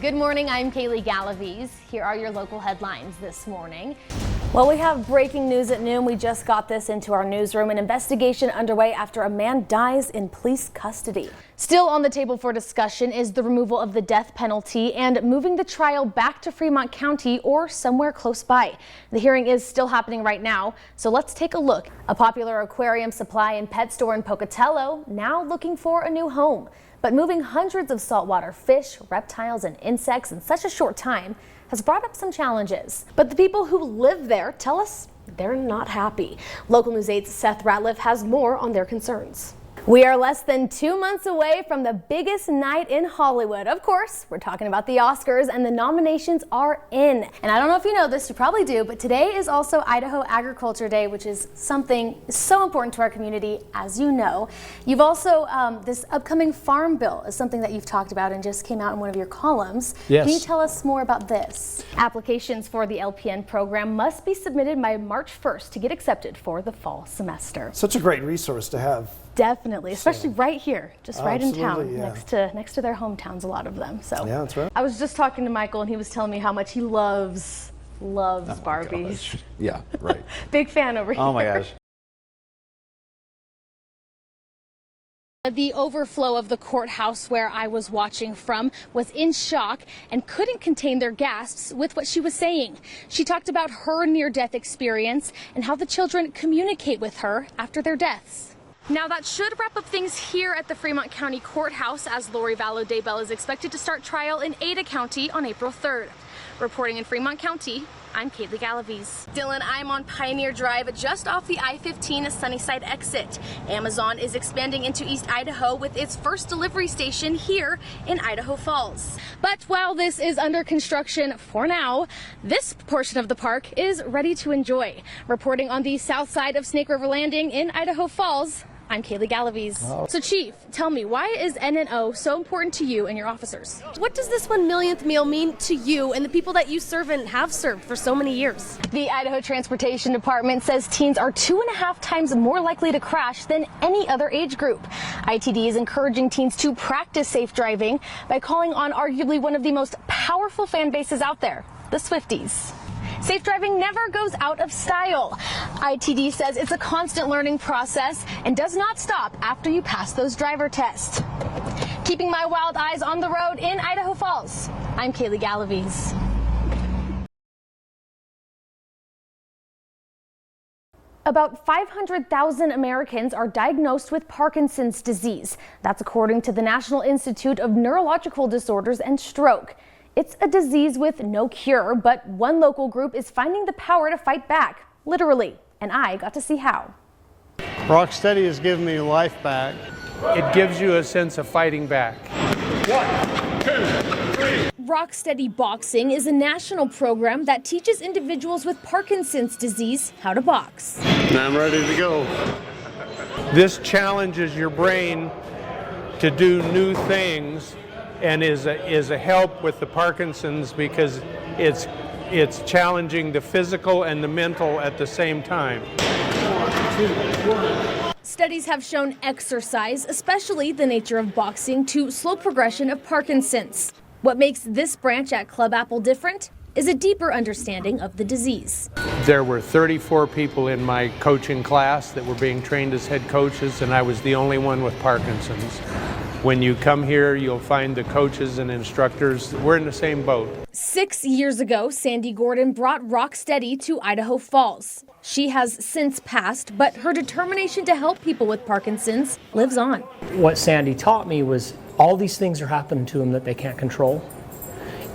Good morning, I'm Kailey Galaviz. Here are your local headlines this morning. Well, we have breaking news at noon. We just got this into our newsroom. An investigation underway after a man dies in police custody. Still on the table for discussion is the removal of the death penalty and moving the trial back to Fremont County or somewhere close by. The hearing is still happening right now, so let's take a look. A popular aquarium supply and pet store in Pocatello now looking for a new home. But moving hundreds of saltwater fish, reptiles, and insects in such a short time has brought up some challenges. But the people who live there tell us they're not happy. Local News 8's Seth Ratliff has more on their concerns. We are less than 2 months away from the biggest night in Hollywood. Of course, we're talking about the Oscars, and the nominations are in. And I don't know if you know this, you probably do, but today is also Idaho Agriculture Day, which is something so important to our community, as you know. You've also, this upcoming farm bill is something that you've talked about and just came out in one of your columns. Yes. Can you tell us more about this? Applications for the LPN program must be submitted by March 1st to get accepted for the fall semester. Such a great resource to have. Definitely, especially right here, just right in town, yeah. next to their hometowns, a lot of them. So Yeah, that's right. I was just talking to Michael, and he was telling me how much he loves Barbies. Gosh. Yeah, right. Big fan over here. Oh my gosh. The overflow of the courthouse where I was watching from was in shock and couldn't contain their gasps with what she was saying. She talked about her near-death experience and how the children communicate with her after their deaths. Now that should wrap up things here at the Fremont County Courthouse, as Lori Vallow-Daybell is expected to start trial in Ada County on April 3rd. Reporting in Fremont County, I'm Kailey Galaviz. Dylan, I'm on Pioneer Drive just off the I-15 Sunnyside exit. Amazon is expanding into East Idaho with its first delivery station here in Idaho Falls. But while this is under construction for now, this portion of the park is ready to enjoy. Reporting on the south side of Snake River Landing in Idaho Falls, I'm Kailey Galaviz. Oh. So Chief, tell me, why is NNO so important to you and your officers? What does this 1 millionth meal mean to you and the people that you serve and have served for so many years? The Idaho Transportation Department says teens are 2.5 times more likely to crash than any other age group. ITD is encouraging teens to practice safe driving by calling on arguably one of the most powerful fan bases out there, the Swifties. Safe driving never goes out of style. ITD says it's a constant learning process and does not stop after you pass those driver tests. Keeping my wild eyes on the road in Idaho Falls, I'm Kailey Galaviz. About 500,000 Americans are diagnosed with Parkinson's disease. That's according to the National Institute of Neurological Disorders and Stroke. It's a disease with no cure, but one local group is finding the power to fight back, literally, and I got to see how. Rocksteady has given me life back. It gives you a sense of fighting back. 1, 2, 3. Rocksteady Boxing is a national program that teaches individuals with Parkinson's disease how to box. I'm ready to go. This challenges your brain to do new things and is a help with the Parkinson's because it's challenging the physical and the mental at the same time. 1, 2, 1. Studies have shown exercise, especially the nature of boxing, to slow progression of Parkinson's. What makes this branch at Club Apple different is a deeper understanding of the disease. There were 34 people in my coaching class that were being trained as head coaches, and I was the only one with Parkinson's. When you come here, you'll find the coaches and instructors. We're in the same boat. 6 years ago, Sandy Gordon brought Rocksteady to Idaho Falls. She has since passed, but her determination to help people with Parkinson's lives on. What Sandy taught me was all these things are happening to them that they can't control.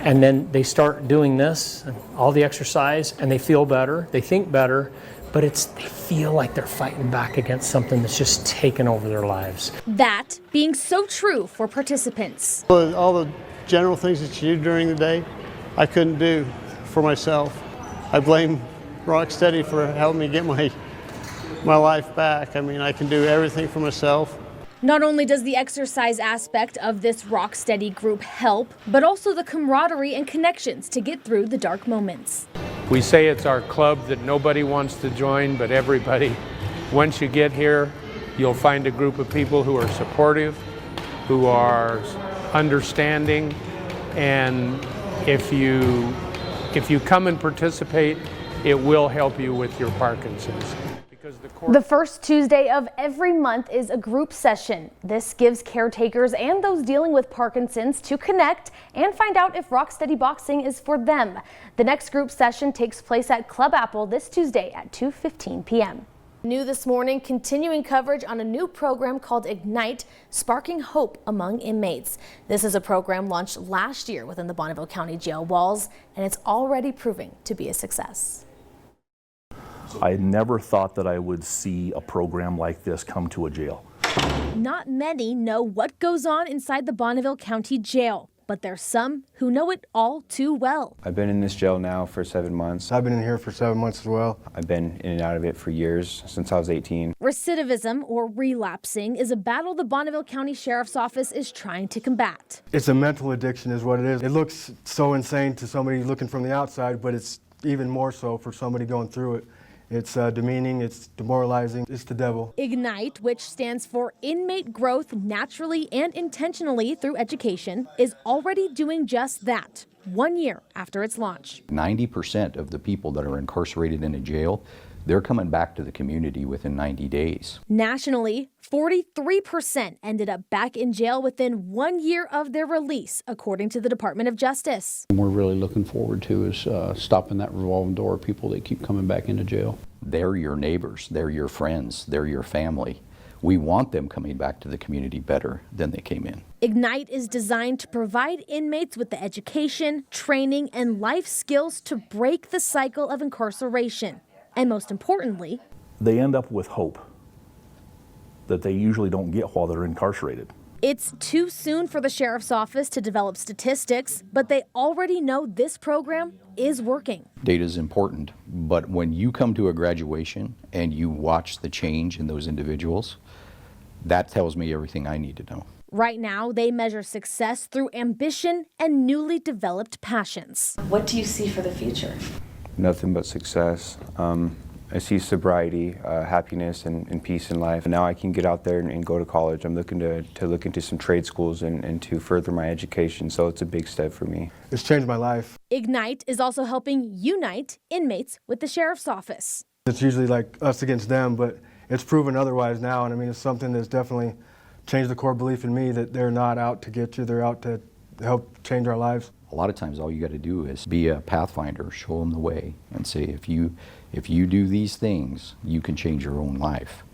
And then they start doing this, and all the exercise, and they feel better, they think better, but they feel like they're fighting back against something that's just taken over their lives. That being so true for participants. All the general things that you do during the day, I couldn't do for myself. I blame Rocksteady for helping me get my life back. I mean, I can do everything for myself. Not only does the exercise aspect of this Rocksteady group help, but also the camaraderie and connections to get through the dark moments. We say it's our club that nobody wants to join, but everybody. Once you get here, you'll find a group of people who are supportive, who are understanding, and if you come and participate, it will help you with your Parkinson's. The first Tuesday of every month is a group session. This gives caretakers and those dealing with Parkinson's to connect and find out if Rocksteady Boxing is for them. The next group session takes place at Club Apple this Tuesday at 2:15 p.m. New this morning, continuing coverage on a new program called Ignite, sparking hope among inmates. This is a program launched last year within the Bonneville County jail walls, and it's already proving to be a success. I never thought that I would see a program like this come to a jail. Not many know what goes on inside the Bonneville County Jail, but there's some who know it all too well. I've been in this jail now for 7 months. I've been in here for 7 months as well. I've been in and out of it for years, since I was 18. Recidivism, or relapsing, is a battle the Bonneville County Sheriff's Office is trying to combat. It's a mental addiction is what it is. It looks so insane to somebody looking from the outside, but it's even more so for somebody going through it. It's demeaning, it's demoralizing, it's the devil. Ignite, which stands for Inmate Growth Naturally and Intentionally Through Education, is already doing just that, 1 year after its launch. 90% of the people that are incarcerated in a jail, they're coming back to the community within 90 days. Nationally, 43% ended up back in jail within 1 year of their release, according to the Department of Justice. What we're really looking forward to is stopping that revolving door of people that keep coming back into jail. They're your neighbors, they're your friends, they're your family. We want them coming back to the community better than they came in. Ignite is designed to provide inmates with the education, training, and life skills to break the cycle of incarceration. And most importantly, they end up with hope that they usually don't get while they're incarcerated. it's too soon for the Sheriff's Office to develop statistics, but they already know this program is working. Data is important, but when you come to a graduation and you watch the change in those individuals, that tells me everything I need to know. Right now, they measure success through ambition and newly developed passions. What do you see for the future? Nothing but success. I see sobriety, happiness, and peace in life. Now I can get out there and go to college. I'm looking to look into some trade schools and to further my education, so it's a big step for me. It's changed my life. Ignite is also helping unite inmates with the Sheriff's Office. It's usually like us against them, but it's proven otherwise now, and I mean, it's something that's definitely changed the core belief in me that they're not out to get you, they're out to help change our lives. A lot of times all you got to do is be a pathfinder, show them the way, and say if you do these things, you can change your own life.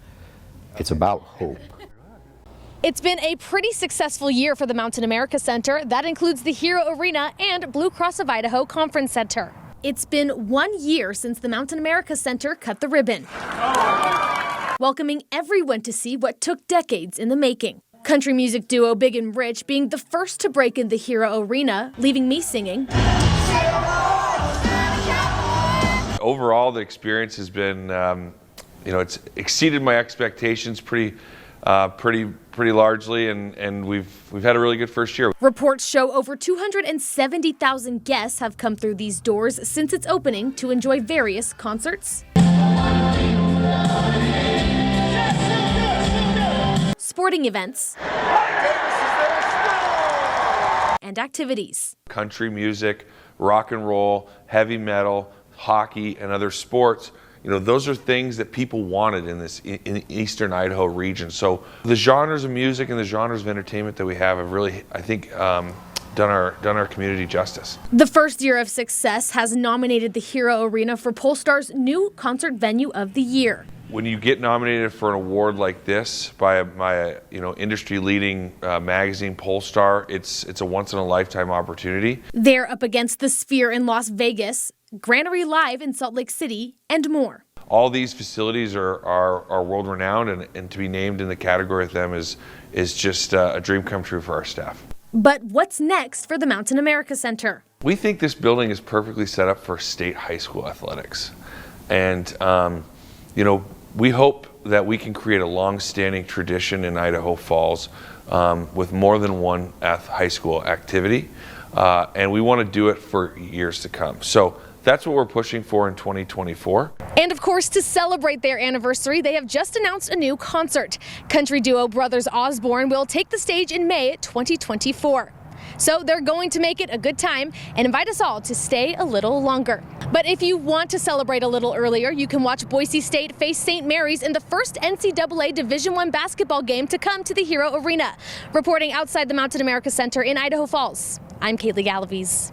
It's about hope. It's been a pretty successful year for the Mountain America Center. That includes the Hero Arena and Blue Cross of Idaho Conference Center. It's been 1 year since the Mountain America Center cut the ribbon, welcoming everyone to see what took decades in the making. Country music duo Big and Rich being the first to break in the Hero Arena, leaving me singing. Overall, the experience has been, it's exceeded my expectations pretty largely, and we've had a really good first year. Reports show over 270,000 guests have come through these doors since its opening to enjoy various concerts, sporting events, and activities. Country music, rock and roll, heavy metal, hockey, and other sports, those are things that people wanted in the eastern Idaho region. So the genres of music and the genres of entertainment that we have really, I think, done our community justice. The first year of success has nominated the Hero Arena for Polestar's new concert venue of the year. When you get nominated for an award like this by my industry-leading magazine, Polestar, it's a once-in-a-lifetime opportunity. They're up against the Sphere in Las Vegas, Granary Live in Salt Lake City, and more. All these facilities are world-renowned, and to be named in the category with them is just a dream come true for our staff. But what's next for the Mountain America Center? We think this building is perfectly set up for state high school athletics, and we hope that we can create a long-standing tradition in Idaho Falls with more than one high school activity, and we want to do it for years to come. So that's what we're pushing for in 2024. And of course, to celebrate their anniversary, they have just announced a new concert. Country duo Brothers Osborne will take the stage in May 2024. So they're going to make it a good time and invite us all to stay a little longer. But if you want to celebrate a little earlier, you can watch Boise State face St. Mary's in the first NCAA Division I basketball game to come to the Hero Arena. Reporting outside the Mountain America Center in Idaho Falls, I'm Kailey Galaviz.